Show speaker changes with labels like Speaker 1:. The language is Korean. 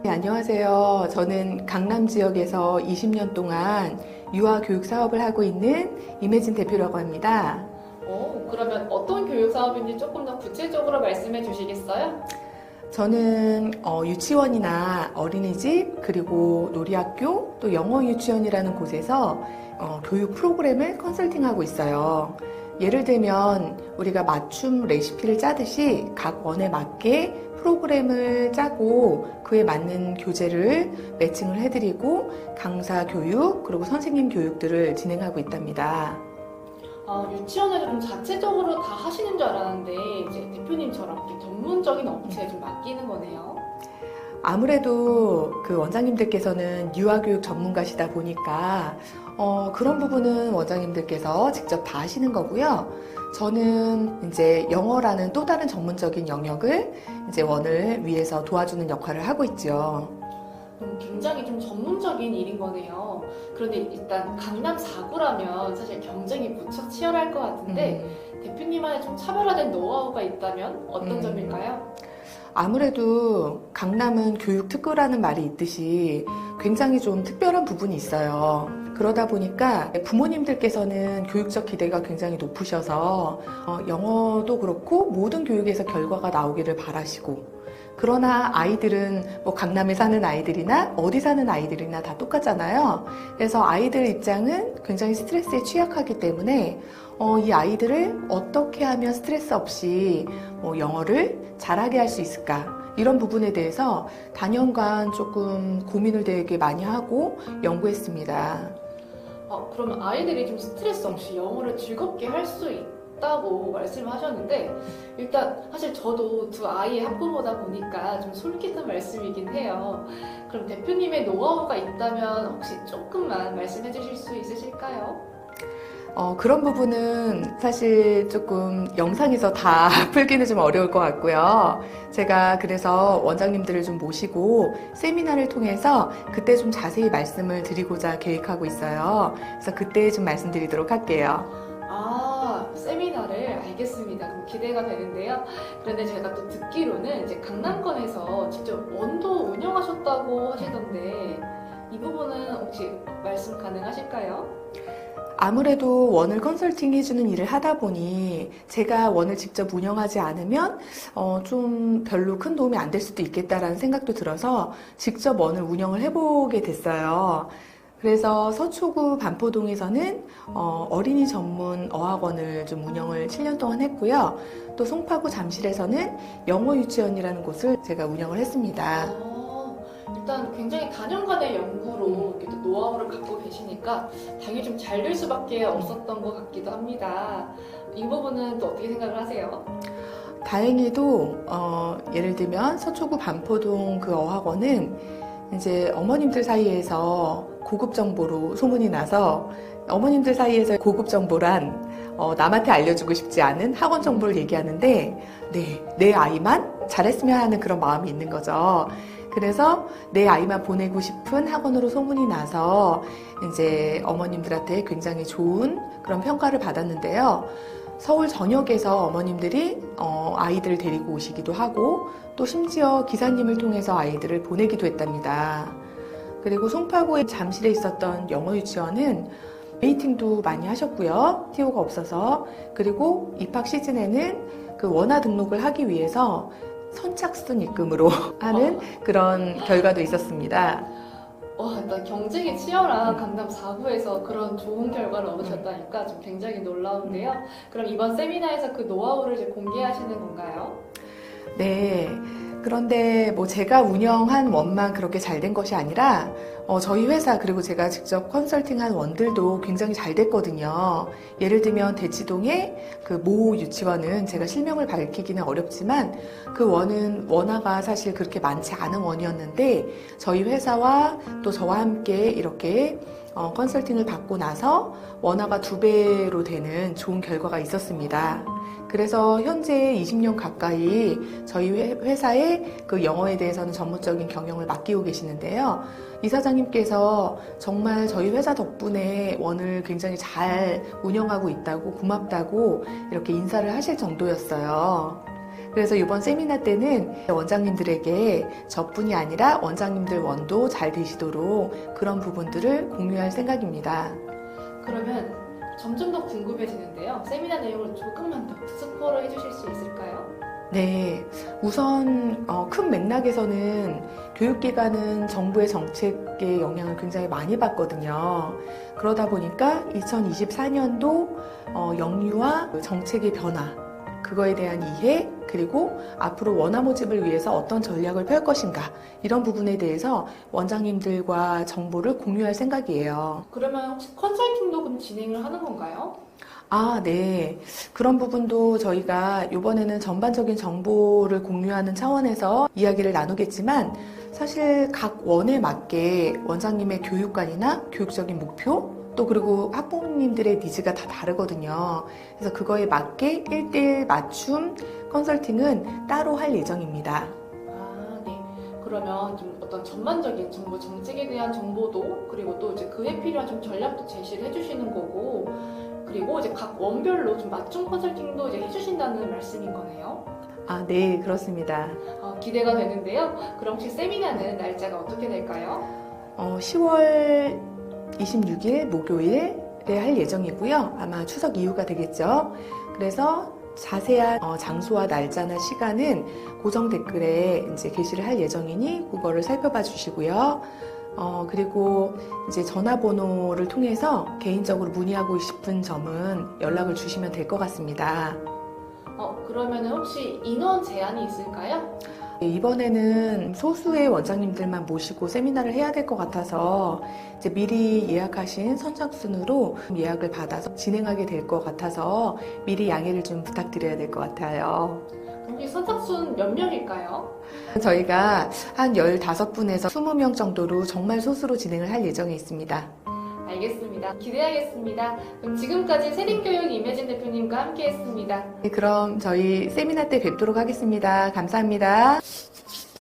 Speaker 1: 네, 안녕하세요. 저는 강남 지역에서 20년 동안 유아 교육 사업을 하고 있는 임혜진 대표라고 합니다.
Speaker 2: 그러면 어떤 교육 사업인지 조금 더 구체적으로 말씀해 주시겠어요?
Speaker 1: 저는 유치원이나 어린이집, 그리고 놀이학교, 또 영어 유치원이라는 곳에서 교육 프로그램을 컨설팅하고 있어요. 예를 들면 우리가 맞춤 레시피를 짜듯이 각 원에 맞게 프로그램을 짜고 그에 맞는 교재를 매칭을 해드리고 강사 교육 그리고 선생님 교육들을 진행하고 있답니다.
Speaker 2: 유치원에서 좀 자체적으로 다 하시는 줄 알았는데 이제 대표님처럼 이렇게 전문적인 업체에 좀 맡기는 거네요.
Speaker 1: 아무래도 그 원장님들께서는 유아교육 전문가시다 보니까 그런 부분은 원장님들께서 직접 다 하시는 거고요. 저는 이제 영어라는 또 다른 전문적인 영역을 이제 원을 위해서 도와주는 역할을 하고 있죠.
Speaker 2: 굉장히 좀 전문적인 일인 거네요. 그런데 일단 강남 4구라면 사실 경쟁이 무척 치열할 것 같은데 대표님만의 좀 차별화된 노하우가 있다면 어떤 점일까요?
Speaker 1: 아무래도 강남은 교육특구라는 말이 있듯이 굉장히 좀 특별한 부분이 있어요. 그러다 보니까 부모님들께서는 교육적 기대가 굉장히 높으셔서 영어도 그렇고 모든 교육에서 결과가 나오기를 바라시고, 그러나 아이들은 뭐 강남에 사는 아이들이나 어디 사는 아이들이나 다 똑같잖아요. 그래서 아이들 입장은 굉장히 스트레스에 취약하기 때문에 이 아이들을 어떻게 하면 스트레스 없이 영어를 잘하게 할 수 있을까, 이런 부분에 대해서 단연간 조금 고민을 되게 많이 하고 연구했습니다.
Speaker 2: 그러면 아이들이 좀 스트레스 없이 영어를 즐겁게 할 수 있다고 말씀하셨는데, 일단 사실 저도 두 아이의 학부모다 보니까 좀 솔깃한 말씀이긴 해요. 그럼 대표님의 노하우가 있다면 혹시 조금만 말씀해 주실 수 있으실까요?
Speaker 1: 그런 부분은 사실 조금 영상에서 다 풀기는 좀 어려울 것 같고요. 제가 그래서 원장님들을 좀 모시고 세미나를 통해서 그때 좀 자세히 말씀을 드리고자 계획하고 있어요. 그래서 그때 좀 말씀드리도록 할게요.
Speaker 2: 세미나를 알겠습니다. 그럼 기대가 되는데요. 그런데 제가 또 듣기로는 이제 강남권에서 직접 원도 운영하셨다고 하시던데 이 부분은 혹시 말씀 가능하실까요?
Speaker 1: 아무래도 원을 컨설팅 해주는 일을 하다 보니 제가 원을 직접 운영하지 않으면 좀 별로 큰 도움이 안 될 수도 있겠다라는 생각도 들어서 직접 원을 운영을 해보게 됐어요. 그래서 서초구 반포동에서는 어린이 전문 어학원을 좀 운영을 7년 동안 했고요. 또 송파구 잠실에서는 영어 유치원이라는 곳을 제가 운영을 했습니다.
Speaker 2: 일단 굉장히 단연간의 연구로 이렇게 또 노하우를 갖고 계시니까 당연히 좀 잘 될 수밖에 없었던 것 같기도 합니다. 이 부분은 또 어떻게 생각을 하세요?
Speaker 1: 다행히도 예를 들면 서초구 반포동 그 어학원은 이제 어머님들 사이에서 고급 정보로 소문이 나서, 어머님들 사이에서 고급 정보란 남한테 알려주고 싶지 않은 학원 정보를 얘기하는데, 내 아이만 잘했으면 하는 그런 마음이 있는 거죠. 그래서 내 아이만 보내고 싶은 학원으로 소문이 나서 이제 어머님들한테 굉장히 좋은 그런 평가를 받았는데요. 서울 전역에서 어머님들이 아이들을 데리고 오시기도 하고, 또 심지어 기사님을 통해서 아이들을 보내기도 했답니다. 그리고 송파구의 잠실에 있었던 영어 유치원은 웨이팅도 많이 하셨고요. TO가 없어서. 그리고 입학 시즌에는 그 원화 등록을 하기 위해서 선착순 입금으로 하는 그런 결과도 있었습니다.
Speaker 2: 일단 경쟁이 치열한 강남 4구에서 그런 좋은 결과를 얻으셨다니까 좀 굉장히 놀라운데요. 그럼 이번 세미나에서 그 노하우를 이제 공개하시는 건가요?
Speaker 1: 네. 그런데 뭐 제가 운영한 원만 그렇게 잘 된 것이 아니라 저희 회사 그리고 제가 직접 컨설팅한 원들도 굉장히 잘 됐거든요. 예를 들면 대치동의 그 모 유치원은 제가 실명을 밝히기는 어렵지만 그 원은 원화가 사실 그렇게 많지 않은 원이었는데 저희 회사와 또 저와 함께 이렇게 컨설팅을 받고 나서 원화가 2배로 되는 좋은 결과가 있었습니다. 그래서 현재 20년 가까이 저희 회사에 그 영어에 대해서는 전문적인 경영을 맡기고 계시는데요. 이사장님께서 정말 저희 회사 덕분에 원을 굉장히 잘 운영하고 있다고, 고맙다고 이렇게 인사를 하실 정도였어요. 그래서 이번 세미나 때는 원장님들에게 저뿐이 아니라 원장님들 원도 잘 되시도록 그런 부분들을 공유할 생각입니다.
Speaker 2: 그러면 점점 더 궁금해지는데요. 세미나 내용을 조금만 더 스포로 해주실 수 있을까요?
Speaker 1: 네, 우선 큰 맥락에서는 교육기관은 정부의 정책의 영향을 굉장히 많이 받거든요. 그러다 보니까 2024년도 영유아 정책의 변화, 그거에 대한 이해, 그리고 앞으로 원화 모집을 위해서 어떤 전략을 펼 것인가, 이런 부분에 대해서 원장님들과 정보를 공유할 생각이에요.
Speaker 2: 그러면 혹시 컨설팅도 그럼 진행을 하는 건가요?
Speaker 1: 아, 네. 그런 부분도 저희가 이번에는 전반적인 정보를 공유하는 차원에서 이야기를 나누겠지만, 사실 각 원에 맞게 원장님의 교육관이나 교육적인 목표, 또 그리고 학부모님들의 니즈가 다 다르거든요. 그래서 그거에 맞게 1대1 맞춤 컨설팅은 따로 할 예정입니다.
Speaker 2: 아, 네. 그러면 좀 어떤 전반적인 정부 정책에 대한 정보도, 그리고 또 이제 그에 필요한 좀 전략도 제시를 해주시는 거고, 그리고 이제 각 원별로 좀 맞춤 컨설팅도 이제 해주신다는 말씀인 거네요.
Speaker 1: 아, 네, 그렇습니다.
Speaker 2: 기대가 되는데요. 그럼 혹시 세미나는 날짜가 어떻게 될까요?
Speaker 1: 10월 26일 목요일에 할 예정이고요. 아마 추석 이후가 되겠죠. 그래서 자세한 장소와 날짜나 시간은 고정 댓글에 이제 게시를 할 예정이니 그거를 살펴봐 주시고요. 그리고 이제 전화번호를 통해서 개인적으로 문의하고 싶은 점은 연락을 주시면 될 것 같습니다.
Speaker 2: 그러면 혹시 인원 제한이 있을까요?
Speaker 1: 이번에는 소수의 원장님들만 모시고 세미나를 해야 될 것 같아서 이제 미리 예약하신 선착순으로 예약을 받아서 진행하게 될 것 같아서 미리 양해를 좀 부탁드려야 될 것 같아요.
Speaker 2: 혹시 선착순 몇 명일까요?
Speaker 1: 저희가 한 15분에서 20명 정도로 정말 소수로 진행을 할 예정에 있습니다.
Speaker 2: 알겠습니다. 기대하겠습니다. 그럼 지금까지 세린교육 임혜진 대표님과 함께했습니다.
Speaker 1: 네, 그럼 저희 세미나 때 뵙도록 하겠습니다. 감사합니다.